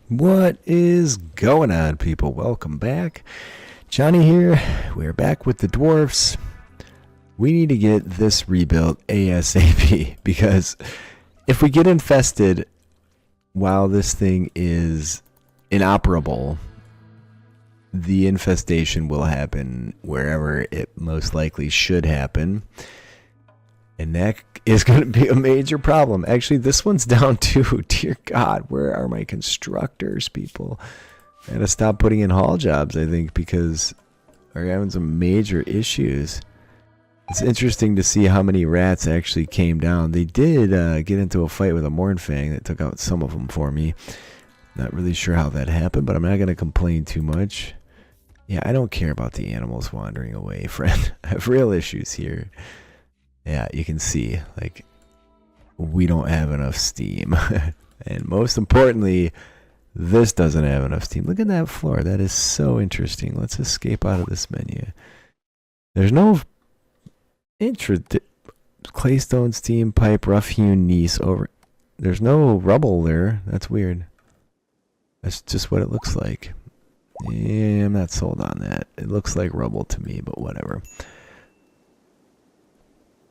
What is going on, people? Welcome back. Johnny here. We're back with the Dwarfs. We need to get this rebuilt ASAP because if we get infested while this thing is inoperable, the infestation will happen wherever it most likely should happen. And that is going to be a major problem. Actually, this one's down too. Dear God, where are my constructors, people? I gotta stop putting in haul jobs, I think, because we're having some major issues. It's interesting to see how many rats actually came down. They did get into a fight with a Mornfang that took out some of them for me. Not really sure how that happened, but I'm not going to complain too much. Yeah, I don't care about the animals wandering away, friend. I have real issues here. Yeah, you can see, like, we don't have enough steam. And most importantly, this doesn't have enough steam. Look at that floor. That is so interesting. Let's escape out of this menu. There's no claystone, steam pipe, rough-hewn gneiss over. There's no rubble there. That's weird. That's just what it looks like. Yeah, I'm not sold on that. It looks like rubble to me, but whatever.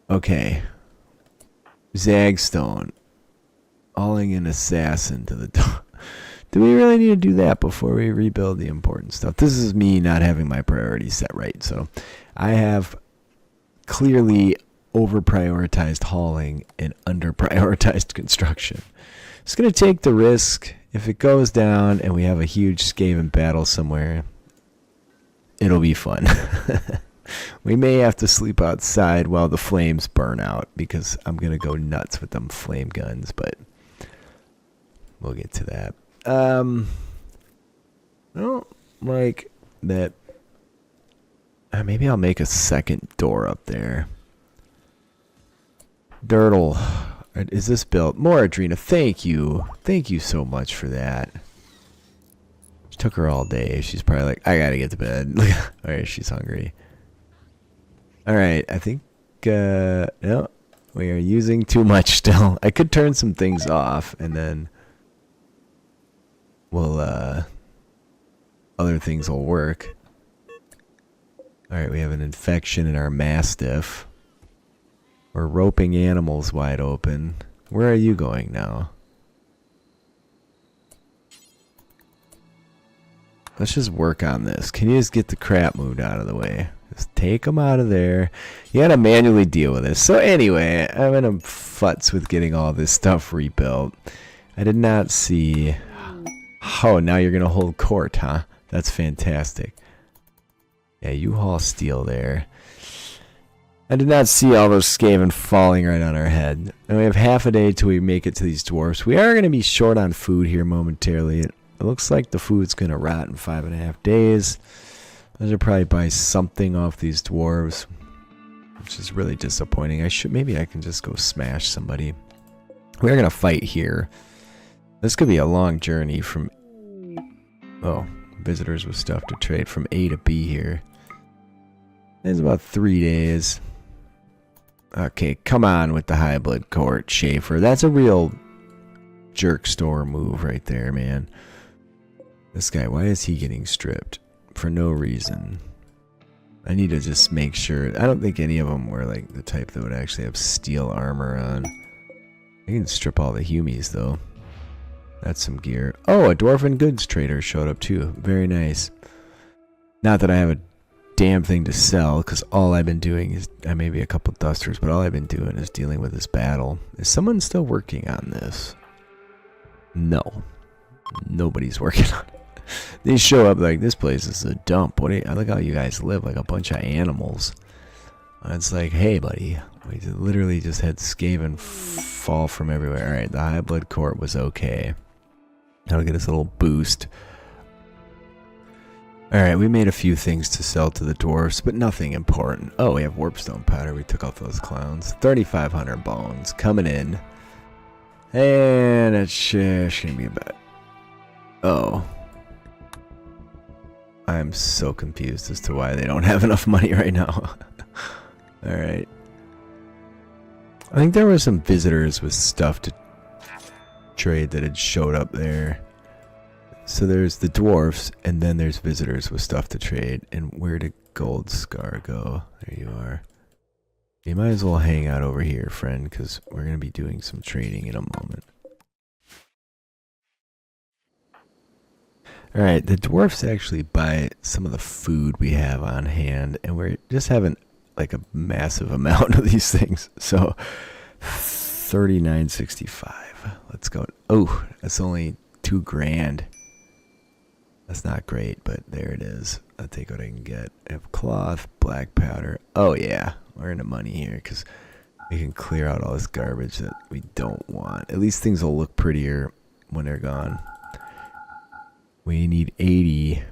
Okay. Zagstone. Hauling an assassin to the door. Do we really need to do that before we rebuild the important stuff? This is me not having my priorities set right. So I have clearly over-prioritized hauling and under-prioritized construction. It's going to take the risk. If it goes down and we have a huge Skaven battle somewhere, it'll be fun. We may have to sleep outside while the flames burn out because I'm going to go nuts with them flame guns, but we'll get to that. I don't like that. Maybe I'll make a second door up there. Dirtle. Is this built? More Adrena. Thank you. Thank you so much for that. It took her all day. She's probably like, I gotta get to bed. Alright, she's hungry. Alright, I think, no, we are using too much still. I could turn some things off and then we'll, other things will work. Alright, we have an infection in our Mastiff. We're roping animals wide open. Where are you going now? Let's just work on this. Can you just get the crap moved out of the way? Just take them out of there. You gotta manually deal with this. So anyway, I'm in a futz with getting all this stuff rebuilt. I did not see... Oh, now you're gonna hold court, huh? That's fantastic. Yeah, you haul steel there. I did not see all those Skaven falling right on our head. And we have half a day till we make it to these dwarfs. We are going to be short on food here momentarily. It looks like the food's going to rot in 5.5 days. I should probably buy something off these dwarves, which is really disappointing. Maybe I can just go smash somebody. We're going to fight here. This could be a long journey from... Oh, visitors with stuff to trade from A to B here. It's about 3 days. Okay, come on with the high blood court, Schaefer. That's a real jerk store move right there, man. This guy, why is he getting stripped? For no reason. I need to just make sure. I don't think any of them were like the type that would actually have steel armor on. I can strip all the humies, though. That's some gear. Oh, a dwarven goods trader showed up, too. Very nice. Not that I have a damn thing to sell, because all I've been doing is maybe a couple dusters, but all I've been doing is dealing with this battle. Is someone still working on this? No, nobody's working on it. They show up like, this place is a dump. I look how you guys live, like a bunch of animals. It's like, hey buddy, we literally just had Skaven fall from everywhere. Alright, the high blood court was okay. That'll get us a little boost. Alright, we made a few things to sell to the dwarfs, but nothing important. Oh, we have warpstone powder. We took off those clowns. 3,500 bones coming in. And it's gonna be about... Oh. I'm so confused as to why they don't have enough money right now. Alright. I think there were some visitors with stuff to trade that had showed up there. So there's the dwarfs, and then there's visitors with stuff to trade. And where did Gold Scar go? There you are. You might as well hang out over here, friend, because we're going to be doing some trading in a moment. Alright, the dwarfs actually buy some of the food we have on hand, and we're just having like a massive amount of these things. So 39.65. Let's go. Oh, that's only $2,000. That's not great, but there it is. I'll take what I can get. I have cloth, black powder. Oh yeah, we're into money here because we can clear out all this garbage that we don't want. At least things will look prettier when they're gone. We need 80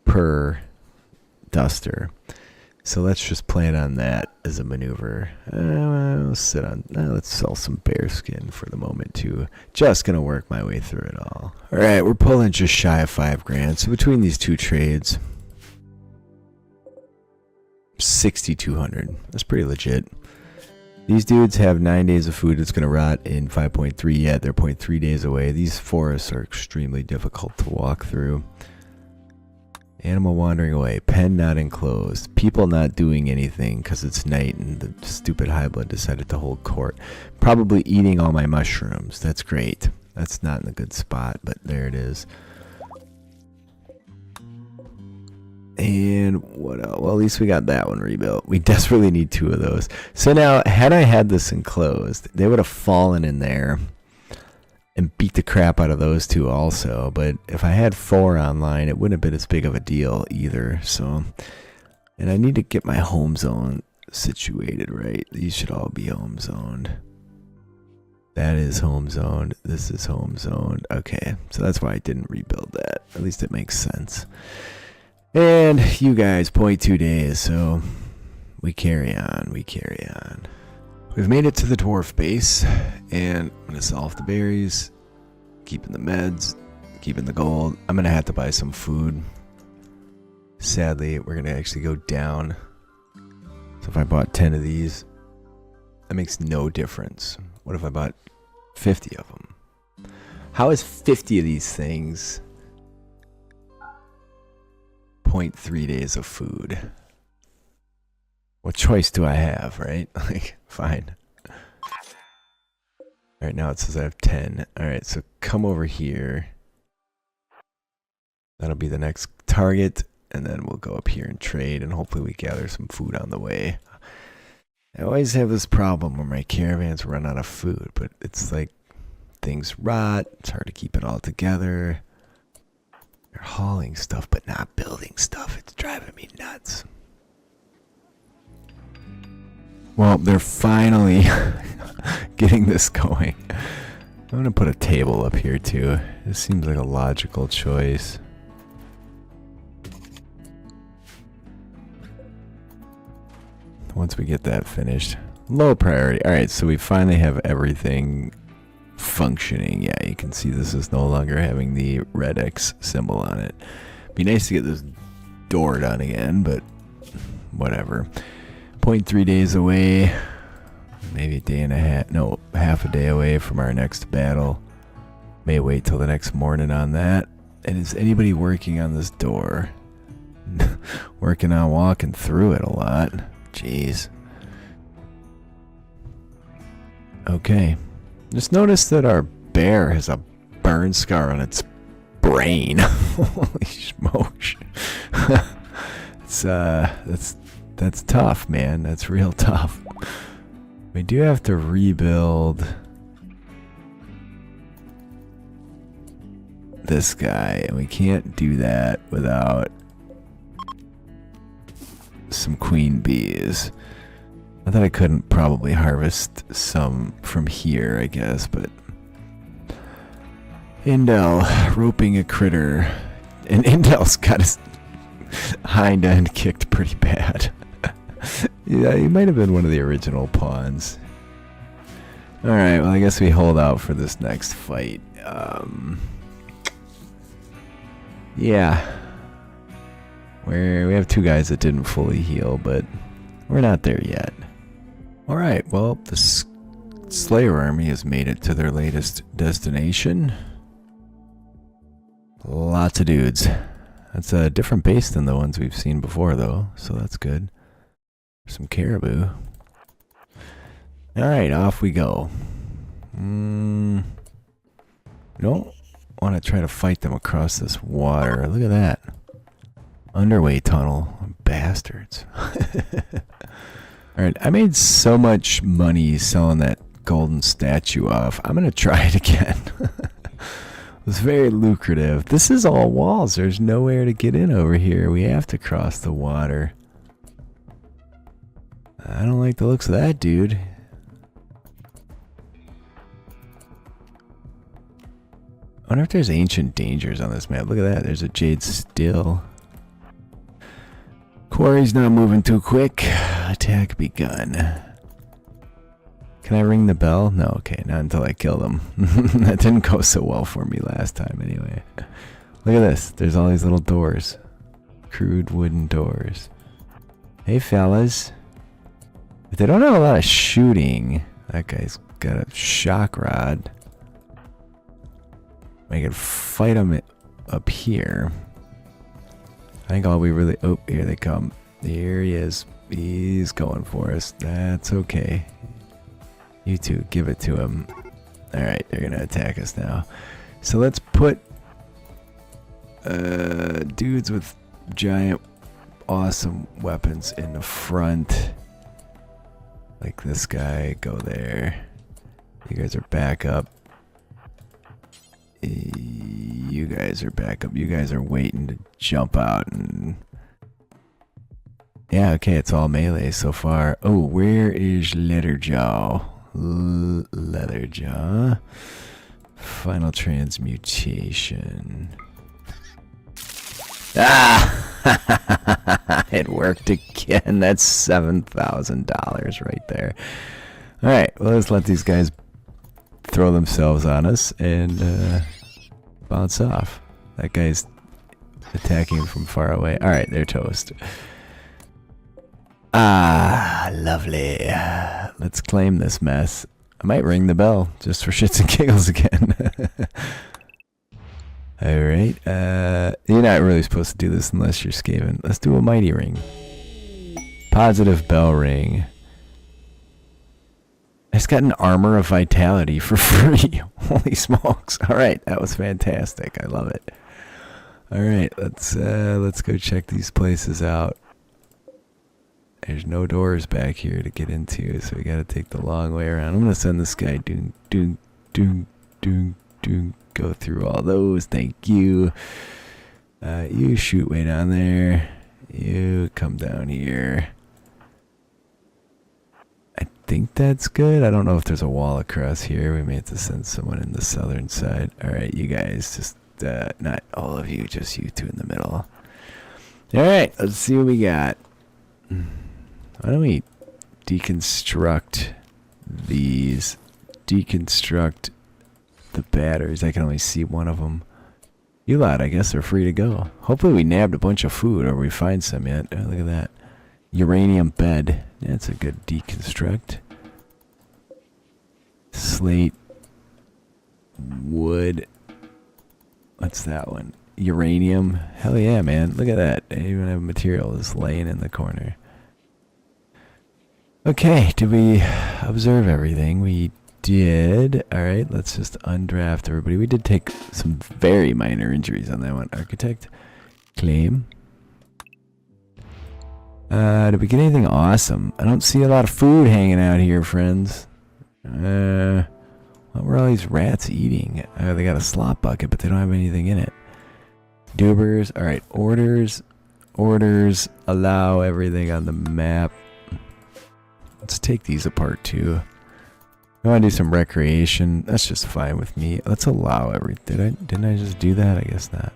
per duster. So let's just plan on that as a maneuver. Let's sell some bear skin for the moment too. Just gonna work my way through it all. Alright, we're pulling just shy of $5,000. So between these two trades, 6,200. That's pretty legit. These dudes have 9 days of food that's gonna rot in 5.3 yet. They're 0.3 days away. These forests are extremely difficult to walk through. Animal wandering away. Pen not enclosed. People not doing anything because it's night and the stupid high-blood decided to hold court. Probably eating all my mushrooms. That's great. That's not in a good spot, but there it is. And what else? Well, at least we got that one rebuilt. We desperately need 2 of those. So now, had I had this enclosed, they would have fallen in there and beat the crap out of those 2 also. But if I had 4 online, it wouldn't have been as big of a deal either. So, and I need to get my home zone situated right. These should all be home zoned. That is home zoned. This is home zoned. Okay, so that's why I didn't rebuild that. At least it makes sense. And you guys, 0.2 days, so we carry on, we carry on. We've made it to the dwarf base, and I'm going to sell off the berries, keeping the meds, keeping the gold. I'm going to have to buy some food. Sadly, we're going to actually go down. So if I bought 10 of these, that makes no difference. What if I bought 50 of them? How is 50 of these things 0.3 days of food? What choice do I have, right? Like, fine. Alright, now it says I have 10. Alright, so come over here. That'll be the next target, and then we'll go up here and trade, and hopefully we gather some food on the way. I always have this problem where my caravans run out of food, but it's like things rot, it's hard to keep it all together. They're hauling stuff, but not building stuff. It's driving me nuts. Well, they're finally getting this going. I'm going to put a table up here, too. This seems like a logical choice. Once we get that finished. Low priority. Alright, so we finally have everything functioning. Yeah, you can see this is no longer having the red X symbol on it. Be nice to get this door done again, but whatever. 0.3 days away, maybe a day and a half, no, half a day away from our next battle. May wait till the next morning on that. And is anybody working on this door? Working on walking through it a lot. Jeez. Okay. Just notice that our bear has a burn scar on its brain. Holy smokes. That's tough, man. That's real tough. We do have to rebuild this guy, and we can't do that without some queen bees. I thought I couldn't probably harvest some from here, I guess, but Indel roping a critter, and Indel's got his hind end kicked pretty bad. Yeah, he might have been one of the original pawns. Alright, well I guess we hold out for this next fight. Yeah. We have 2 guys that didn't fully heal, but we're not there yet. Alright, well, the Slayer army has made it to their latest destination. Lots of dudes. That's a different base than the ones we've seen before, though, so that's good. Some caribou. Alright, off we go. Don't want to try to fight them across this water. Look at that. Underway tunnel. Bastards. Alright, I made so much money selling that golden statue off. I'm going to try it again. It was very lucrative. This is all walls. There's nowhere to get in over here. We have to cross the water. I don't like the looks of that, dude. I wonder if there's ancient dangers on this map. Look at that. There's a jade still. Quarry's not moving too quick. Attack begun. Can I ring the bell? No, okay, not until I kill them. That didn't go so well for me last time anyway. Look at this. There's all these little doors. Crude wooden doors. Hey, fellas. If they don't have a lot of shooting, that guy's got a shock rod. I can fight them up here. I think all we really... Oh, here they come. Here he is. He's going for us. That's okay. You two, give it to him. Alright, they're gonna attack us now. So let's put dudes with giant, awesome weapons in the front. Like this guy, go there. You guys are back up. You guys are back up. You guys are waiting to jump out and... Yeah, okay, it's all melee so far. Oh, where is Leatherjaw? Leatherjaw. Final transmutation. Ah! It worked again. That's $7,000 right there. Alright, well, let's let these guys throw themselves on us and bounce off. That guy's attacking from far away. Alright, they're toast. Ah, lovely. Let's claim this mess. I might ring the bell just for shits and giggles again. Alright, you're not really supposed to do this unless you're Skaven. Let's do a mighty ring. Positive bell ring. I just got an armor of vitality for free. Holy smokes. Alright, that was fantastic. I love it. Alright, let's go check these places out. There's no doors back here to get into, so we gotta take the long way around. I'm gonna send this guy doong, doong, doong, doong, doong. Go through all those. Thank you. You shoot way down there. You come down here. I think that's good. I don't know if there's a wall across here. We may have to send someone in the southern side. Alright, you guys, just not all of you, just you two in the middle. Alright, let's see what we got. Why don't we deconstruct these? Deconstruct the batteries. I can only see one of them. You lot, I guess, are free to go. Hopefully we nabbed a bunch of food, or we find some yet. Oh, look at that. Uranium bed. That's a good deconstruct. Slate. Wood. What's that one? Uranium. Hell yeah, man. Look at that. They even have material just laying in the corner. Okay, did we observe everything? We did. Alright, let's just undraft everybody. We did take some very minor injuries on that one. Architect. Claim. Did we get anything awesome? I don't see a lot of food hanging out here, friends. What were all these rats eating? They got a slop bucket, but they don't have anything in it. Dubers. Alright, orders. Orders. Allow everything on the map. Let's take these apart too. I want to do some recreation. That's just fine with me. Let's allow everything. Didn't I just do that? I guess not.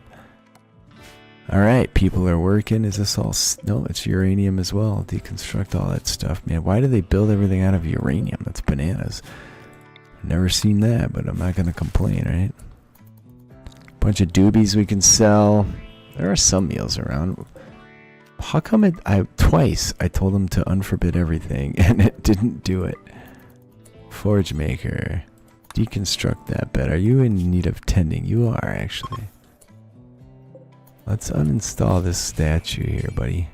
Alright, people are working. Is this all... No, it's uranium as well. Deconstruct all that stuff. Man, why do they build everything out of uranium? That's bananas. Never seen that, but I'm not going to complain, right? Bunch of doobies we can sell. There are some meals around. How come twice I told them to unforbid everything and it didn't do it? Forge maker. Deconstruct that bed. Are you in need of tending? You are, actually. Let's uninstall this statue here, buddy.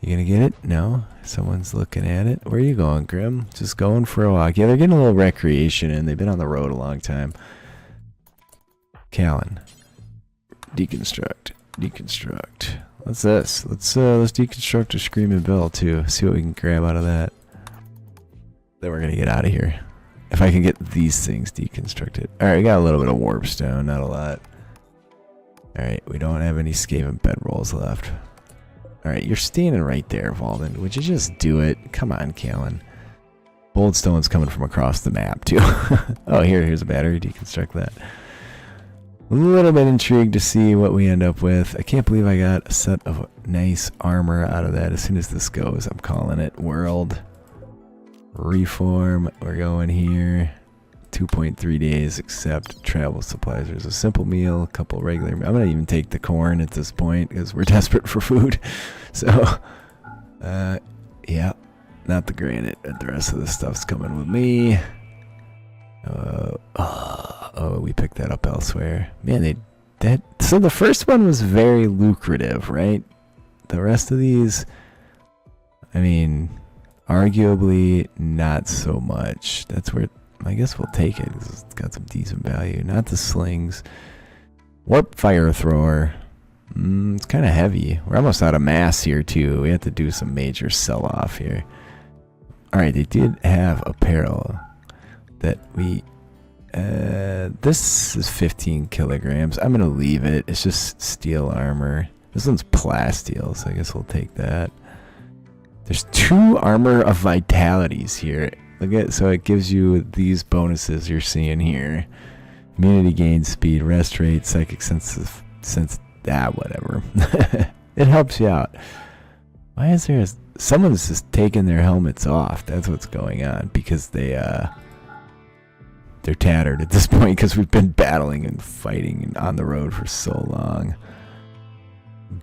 You gonna get it? No? Someone's looking at it. Where are you going, Grim? Just going for a walk. Yeah, they're getting a little recreation in. They've been on the road a long time. Callan. Deconstruct. Deconstruct. What's this? Let's deconstruct a Screaming Bell too. See what we can grab out of that. Then we're gonna get out of here. If I can get these things deconstructed. Alright, we got a little bit of warpstone, not a lot. Alright, we don't have any Skaven bedrolls left. Alright, you're standing right there, Valden. Would you just do it? Come on, Callan. Boldstone's coming from across the map, too. Oh, here's a battery. Deconstruct that. A little bit intrigued to see what we end up with. I can't believe I got a set of nice armor out of that. As soon as this goes, I'm calling it World. Reform. We're going here. 2.3 days, except travel supplies. There's a simple meal, a couple regular. I'm gonna even take the corn at this point because we're desperate for food. So, yeah, not the granite. The rest of the stuff's coming with me. Oh, we picked that up elsewhere. Man, so the first one was very lucrative, right? The rest of these, I mean, arguably not so much. That's where I guess we'll take it because it's got some decent value. Not the slings. Warp fire thrower. It's kind of heavy. We're almost out of mass here too. We have to do some major sell-off here. Alright, they did have apparel that we... this is 15 kilograms. I'm going to leave it. It's just steel armor. This one's plasteel, so I guess we'll take that. There's 2 armor of vitalities here. Look at, so it gives you these bonuses you're seeing here. Immunity gain, speed, rest rate, psychic sense, whatever. It helps you out. Why is there someone's just taking their helmets off? That's what's going on because they're tattered at this point because we've been battling and fighting on the road for so long.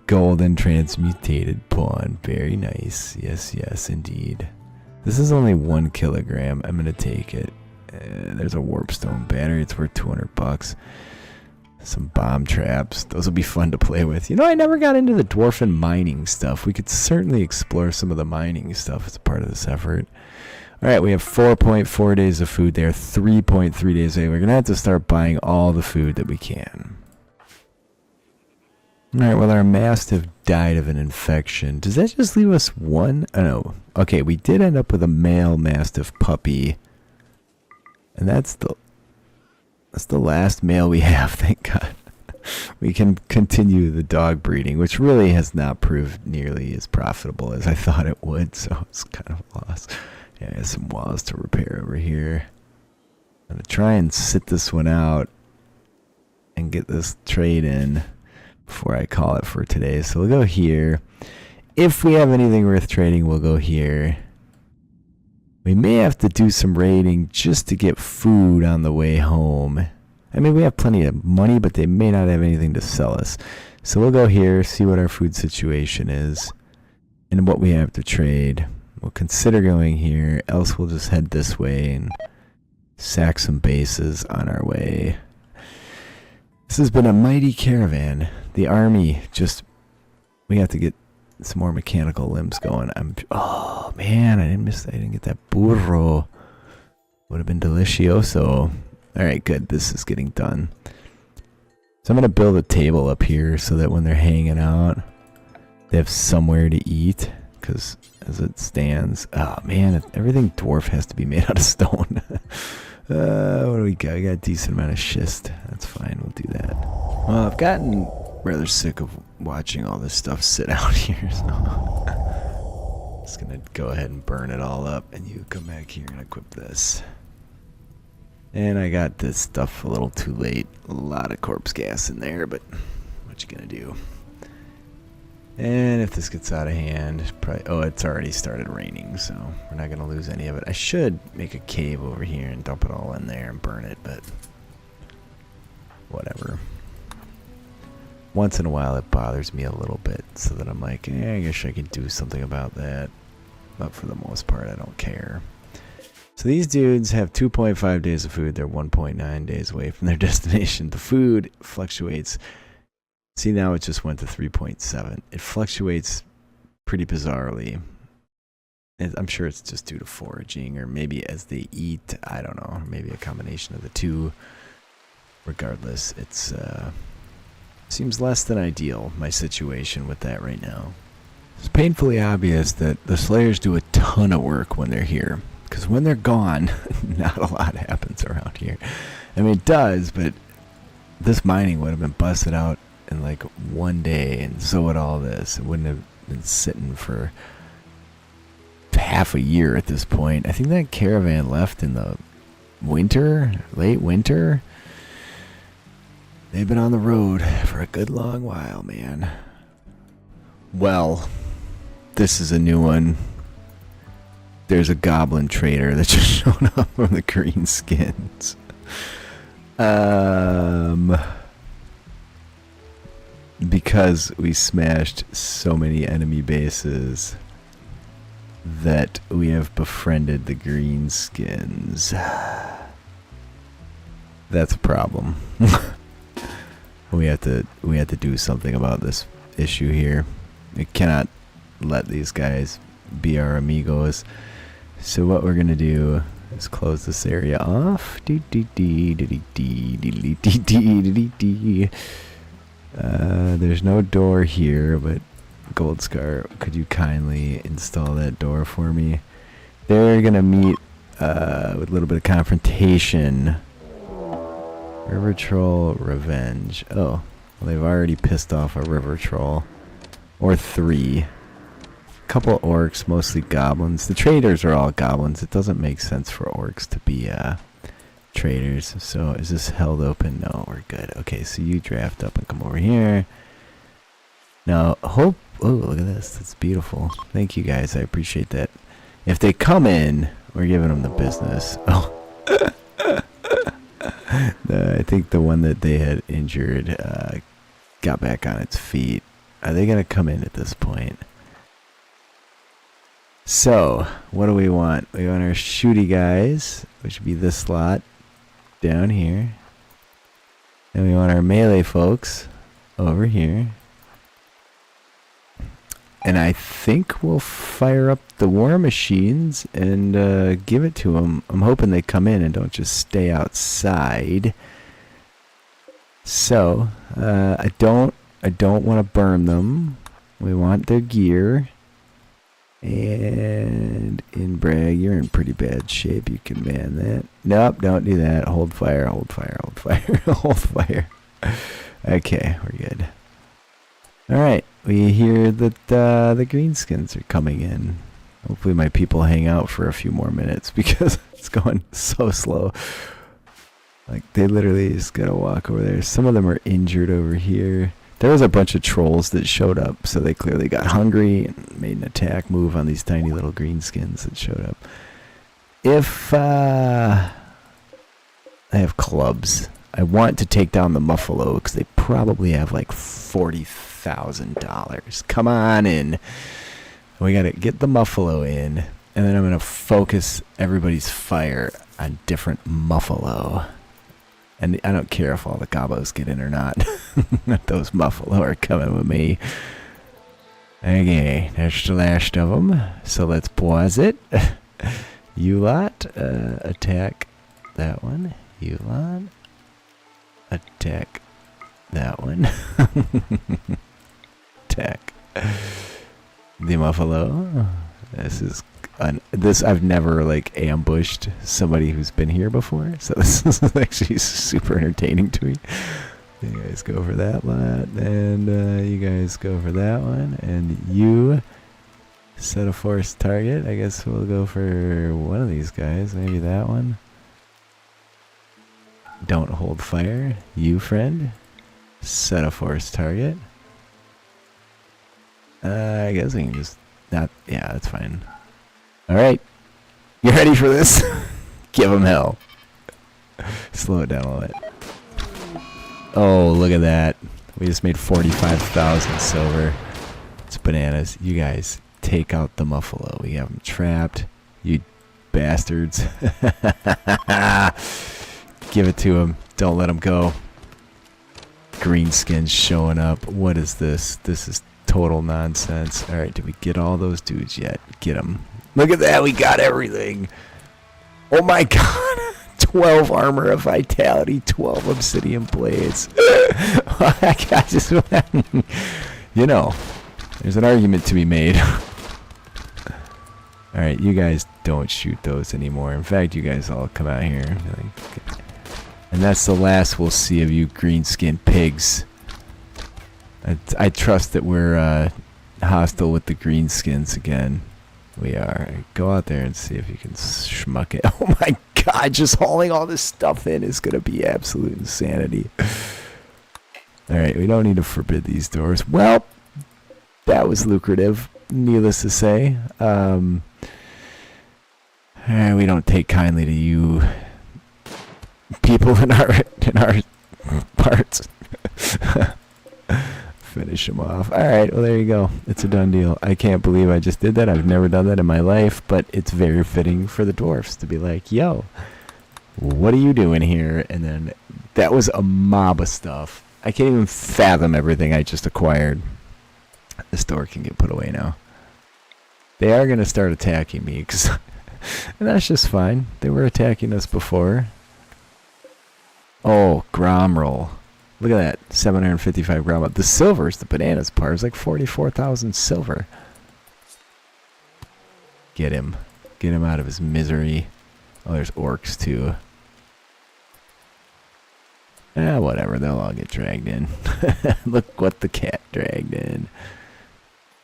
Golden transmutated pawn, very nice. Yes, indeed. This is only 1 kilogram. I'm gonna take it. There's a warpstone battery. It's worth 200 bucks. Some bomb traps. Those will be fun to play with. You know, I never got into the dwarfen mining stuff. We could certainly explore some of the mining stuff as a part of this effort. Alright, we have 4.4 days of food there. 3.3 days away. We're gonna have to start buying all the food that we can. Alright, well, our mastiff died of an infection. Does that just leave us 1? Oh, no. Okay, we did end up with a male mastiff puppy. And that's the last male we have, thank God. We can continue the dog breeding, which really has not proved nearly as profitable as I thought it would, so it's kind of a loss. Yeah, I have some walls to repair over here. I'm going to try and sit this one out and get this trade in before I call it for today. So we'll go here. If we have anything worth trading, we'll go here. We may have to do some raiding just to get food on the way home. I mean, we have plenty of money, but they may not have anything to sell us. So we'll go here, see what our food situation is, and what we have to trade. We'll consider going here, else we'll just head this way and sack some bases on our way. This has been a mighty caravan. The army we have to get some more mechanical limbs going. Oh man, I didn't get that burro. Would have been delicioso. Alright, good. This is getting done. So I'm going to build a table up here so that when they're hanging out, they have somewhere to eat. Because as it stands, oh man, everything dwarf has to be made out of stone. What do we got? We got a decent amount of schist. That's fine, we'll do that. Well, I've gotten rather sick of watching all this stuff sit out here, so just gonna go ahead and burn it all up, and you come back here and equip this. And I got this stuff a little too late. A lot of corpse gas in there, but what you gonna do? And if this gets out of hand, probably, oh, it's already started raining, so we're not gonna lose any of it. I should make a cave over here and dump it all in there and burn it, but whatever. Once in a while it bothers me a little bit, so that I'm like, I guess I could do something about that. But for the most part, I don't care. So these dudes have 2.5 days of food. They're 1.9 days away from their destination. The food fluctuates See, now it just went to 3.7. It fluctuates pretty bizarrely. I'm sure it's just due to foraging, or maybe as they eat. I don't know. Maybe a combination of the two. Regardless, it's seems less than ideal, my situation with that right now. It's painfully obvious that the Slayers do a ton of work when they're here. Because when they're gone, not a lot happens around here. I mean, it does, but this mining would have been busted out in like one day, and so would all this. It wouldn't have been sitting for half a year at this point. I think that caravan left in the winter, late winter. They've been on the road for a good long while, man. Well, this is a new one. There's a goblin trader that just showed up from the green skins. Because we smashed so many enemy bases that we have befriended the green skins. That's a problem. We have to do something about this issue here. We cannot let these guys be our amigos. So what we're gonna do is close this area off. There's no door here, but Goldscar, could you kindly install that door for me? They're gonna meet with a little bit of confrontation. River Troll Revenge. Oh, well, they've already pissed off a River Troll. Or 3. Couple orcs, mostly goblins. The traders are all goblins. It doesn't make sense for orcs to be traders. So is this held open? No, we're good. Okay, so you draft up and come over here. Now, hope... Oh, look at this. That's beautiful. Thank you, guys. I appreciate that. If they come in, we're giving them the business. Oh. I think the one that they had injured got back on its feet. Are they going to come in at this point? So, what do we want? We want our shooty guys, which would be this slot down here. And we want our melee folks over here. And I think we'll fire up the war machines and give it to them. I'm hoping they come in and don't just stay outside. So, I don't want to burn them. We want their gear. And Inbrag, you're in pretty bad shape. You can man that. Nope, don't do that. Hold fire, hold fire, hold fire, hold fire. Okay, we're good. Alright, we hear that the greenskins are coming in. Hopefully my people hang out for a few more minutes because it's going so slow. Like, they literally just gotta walk over there. Some of them are injured over here. There was a bunch of trolls that showed up, so they clearly got hungry and made an attack move on these tiny little greenskins that showed up. If I have clubs, I want to take down the Muffalo because they probably have like $40,000. Come on in. We gotta get the Muffalo in, and then I'm gonna focus everybody's fire on different Muffalo. And I don't care if all the gobos get in or not. Those Muffalo are coming with me. Okay, there's the last of them. So let's pause it. You lot, attack that one. You lot, attack that one. Attack the Muffalo. This is this I've never like ambushed somebody who's been here before, so this is actually super entertaining to me. You guys go for that lot, and you guys go for that one, and you set a force target. I guess we'll go for one of these guys, maybe that one. Don't hold fire. You, friend, set a force target. I guess we can just not. Yeah, that's fine. All right, you ready for this? Give them hell. Slow it down a little bit. Oh, look at that. We just made 45,000 silver. It's bananas. You guys, take out the Muffalo. We have them trapped. You bastards. Give it to him. Don't let him go. greenskins showing up. What is this? This is total nonsense. Alright, did we get all those dudes yet? Get them. Look at that, we got everything. Oh my god. 12 armor of vitality, 12 obsidian blades. I just, you know, there's an argument to be made. Alright, you guys don't shoot those anymore. In fact, you guys all come out here. And that's the last we'll see of you green-skinned pigs. I trust that we're hostile with the greenskins again. We are. Go out there and see if you can schmuck it. Oh my god, just hauling all this stuff in is going to be absolute insanity. Alright, we don't need to forbid these doors. Well, that was lucrative, needless to say. We don't take kindly to you people in our parts. Finish them off. Alright, well there you go. It's a done deal. I can't believe I just did that. I've never done that in my life, but it's very fitting for the dwarfs to be like, yo, what are you doing here? And then that was a mob of stuff. I can't even fathom everything I just acquired. This door can get put away now. They are going to start attacking me, because and that's just fine. They were attacking us before. Oh, Grom roll. Look at that. 755 Grom. The silver's the bananas part. It's like 44,000 silver. Get him. Get him out of his misery. Oh, there's orcs too. Whatever. They'll all get dragged in. Look what the cat dragged in.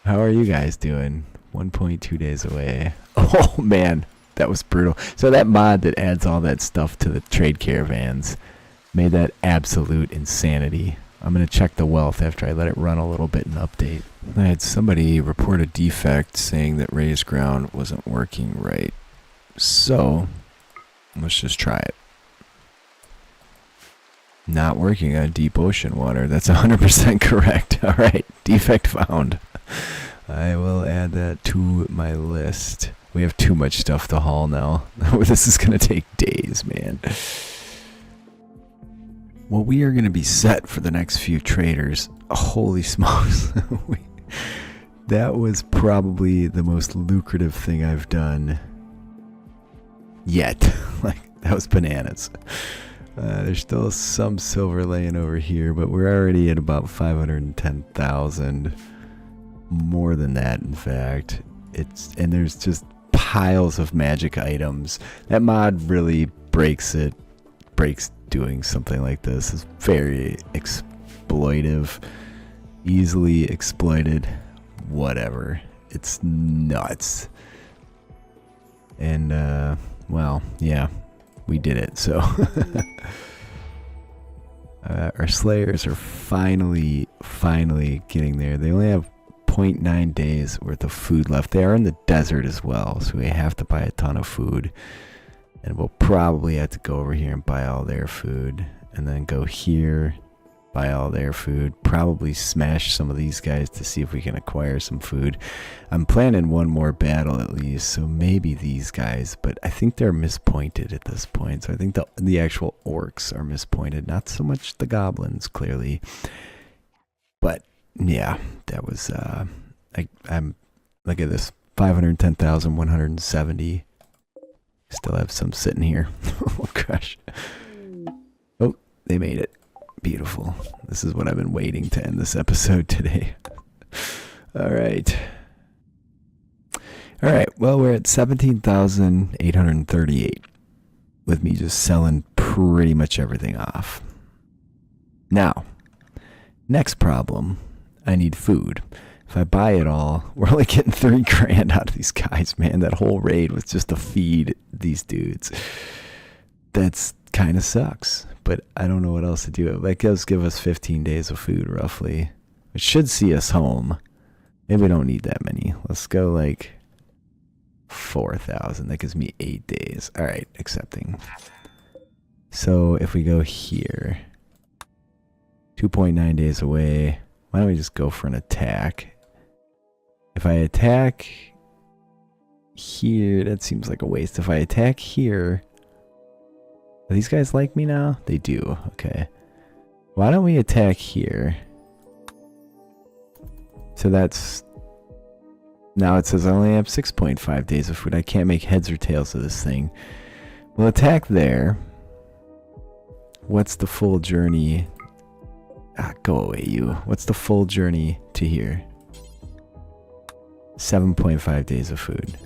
How are you guys doing? 1.2 days away. Oh, man. That was brutal. So that mod that adds all that stuff to the trade caravans made that absolute insanity. I'm going to check the wealth after I let it run a little bit and update. I had somebody report a defect saying that raised ground wasn't working right. So, let's just try it. Not working on deep ocean water. That's 100% correct. Alright, defect found. I will add that to my list. We have too much stuff to haul now. This is going to take days, man. Well, we are going to be set for the next few traders. Holy smokes. That was probably the most lucrative thing I've done yet. Like, that was bananas. There's still some silver laying over here, but we're already at about 510,000. More than that, in fact. And there's just piles of magic items. That mod really breaks doing something like this. It's very exploitive, easily exploited, whatever. It's nuts. And well, yeah, we did it. So our slayers are finally getting there. They only have 0.9 days worth of food left. They are in the desert as well, so we have to buy a ton of food. And we'll probably have to go over here and buy all their food. And then go here, buy all their food. Probably smash some of these guys to see if we can acquire some food. I'm planning one more battle at least, so maybe these guys. But I think they're mispointed at this point. So I think the actual orcs are mispointed. Not so much the goblins, clearly. But yeah, that was... I'm look at this. 510,170. Still have some sitting here. Oh gosh. Oh, they made it. Beautiful. This is what I've been waiting to end this episode today. Alright. Alright, well, we're at 17,838. With me just selling pretty much everything off. Now, next problem. I need food. If I buy it all, we're only getting 3 grand out of these guys, man. That whole raid was just to feed these dudes. That's kind of sucks, but I don't know what else to do. That does give us 15 days of food, roughly. It should see us home. Maybe we don't need that many. Let's go like 4,000. That gives me 8 days. All right, accepting. So if we go here, 2.9 days away. Why don't we just go for an attack? If I attack here, that seems like a waste. If I attack here, do these guys like me now? They do. Okay. Why don't we attack here? So that's... Now it says I only have 6.5 days of food. I can't make heads or tails of this thing. We'll attack there. What's the full journey? Ah, go away, you. What's the full journey to here? 7.5 days of food.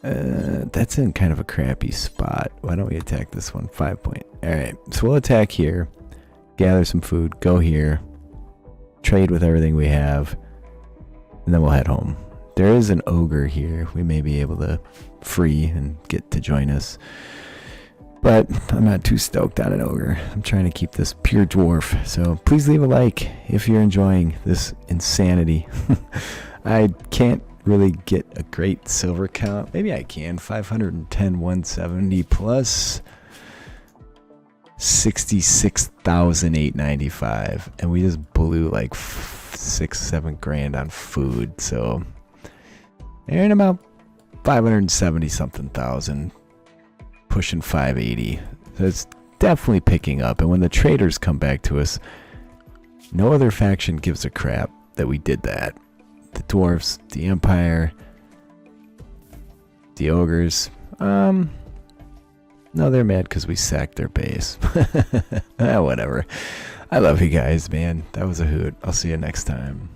That's in kind of a crappy spot. Why don't we attack this one? 5 point. Alright, so we'll attack here. Gather some food. Go here. Trade with everything we have. And then we'll head home. There is an ogre here. We may be able to free and get to join us. But I'm not too stoked on an ogre. I'm trying to keep this pure dwarf. So please leave a like if you're enjoying this insanity. I can't really get a great silver count. Maybe I can. 510, 170 plus 66,895. And we just blew like 6-7 grand on food. So and about 570 something thousand. Pushing 580. So it's definitely picking up. And when the traders come back to us, no other faction gives a crap that we did that. The dwarfs, the empire, the ogres. No, they're mad because we sacked their base. Whatever. I love you guys, man. That was a hoot. I'll see you next time.